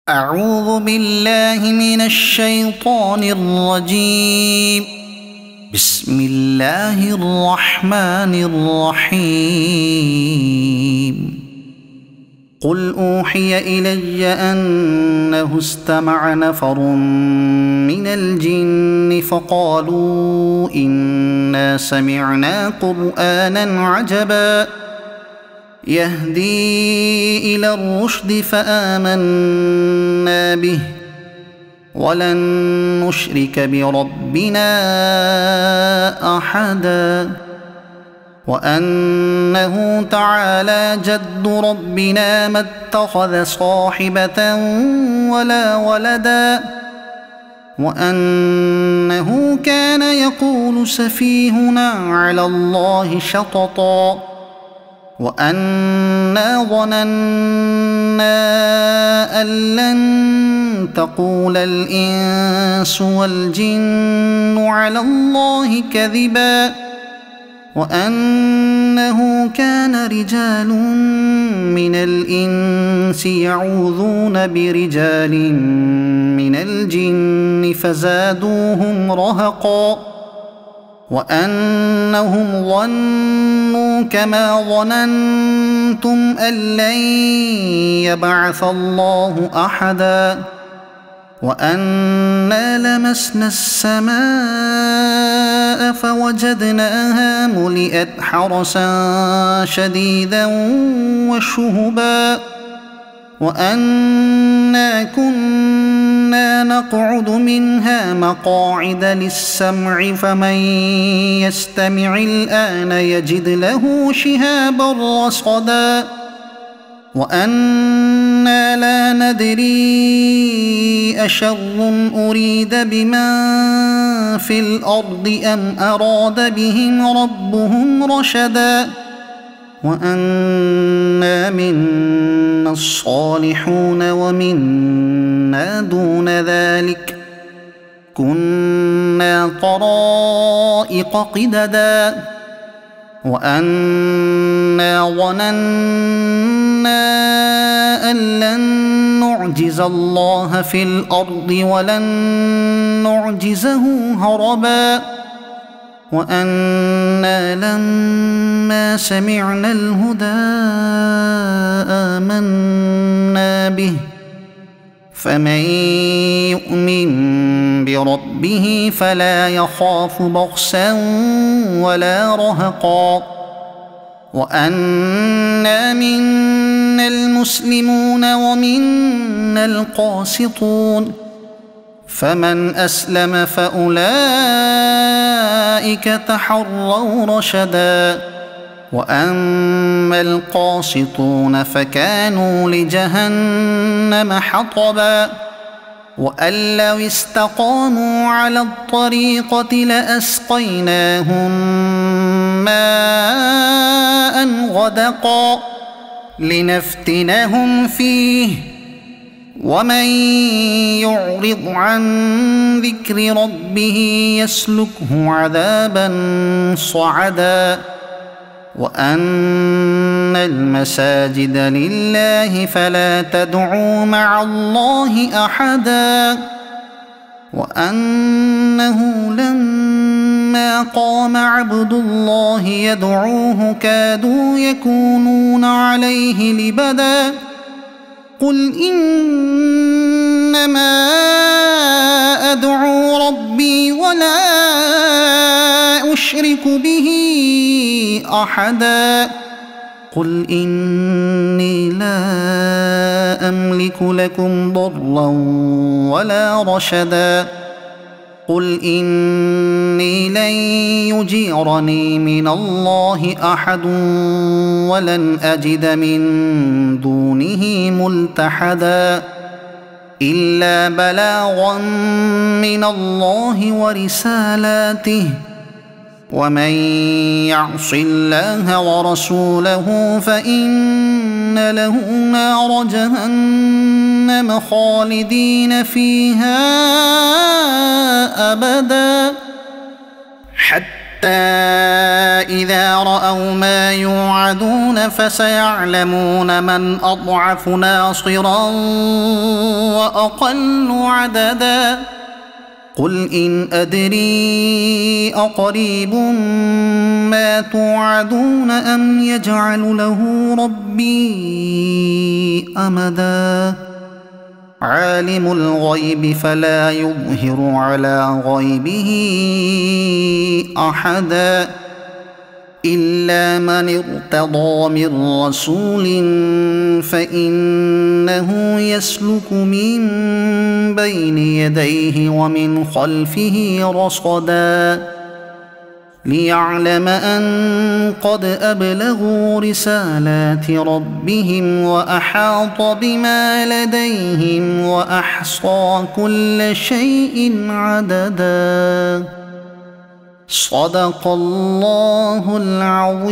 أعوذ بالله من الشيطان الرجيم. بسم الله الرحمن الرحيم. قل أوحي إلي أنه استمع نفر من الجن فقالوا إنا سمعنا قرآنا عجبا يهدي إلى الرشد فآمنا به ولن نشرك بربنا أحدا وأنه تعالى جد ربنا ما اتخذ صاحبة ولا ولدا وأنه كان يقول سفيهنا على الله شططا وأنا ظننا أن لن تقول الإنس والجن على الله كذبا وأنه كان رجال من الإنس يعوذون برجال من الجن فزادوهم رهقا وأنهم ظنوا كما ظننتم أن لن يبعث الله أحدا وأنا لمسنا السماء فوجدناها ملئت حرسا شديدا وشهبا وأنا كنا نقعد منها مقاعد للسمع فمن يستمع الآن يجد له شهابا رصدا وأنا لا ندري أشر أريد بمن في الأرض أم أراد بهم ربهم رشدا وأنا منا الصالحون ومنا دون ذلك كنا طرائق قددا وأنا ظننا أن لن نعجز الله في الأرض ولن نعجزه هربا وأنا لما سمعنا الهدى آمنا به فمن يؤمن بربه فلا يخاف بخسا ولا رهقا وأنا منا المسلمون ومنا القاسطون فمن أسلم فأولئك تحروا رشدا وأما القاسطون فكانوا لجهنم حطبا وأن لو استقاموا على الطريقة لأسقيناهم ماء غدقا لنفتنهم فيه ومن يعرض عن ذكر ربه يسلكه عذابا صعدا وأن المساجد لله فلا تدعوا مع الله أحدا وأنه لما قام عبد الله يدعوه كادوا يكونون عليه لبدا قل إنما أدعو ربي ولا أشرك به أحدا قل إني لا أملك لكم ضرا ولا رشدا قل إني لن يجيرني من الله أحد ولن أجد من دونه ملتحدا إلا بلاغا من الله ورسالاته ومن يعص الله ورسوله فإن له نار جهنم خالدين فيها أبدا حتى حتى إذا رأوا ما يوعدون فسيعلمون من أضعف ناصرا وأقل عددا قل إن أدري أقريب ما توعدون أم يجعل له ربي أمدا عالم الغيب فلا يظهر على غيبه أحدا إلا من ارتضى من رسول فإنه يسلك من بين يديه ومن خلفه رصدا ليعلم أن قد أبلغوا رسالات ربهم وأحاط بما لديهم وأحصى كل شيء عددا صدق الله العظيم.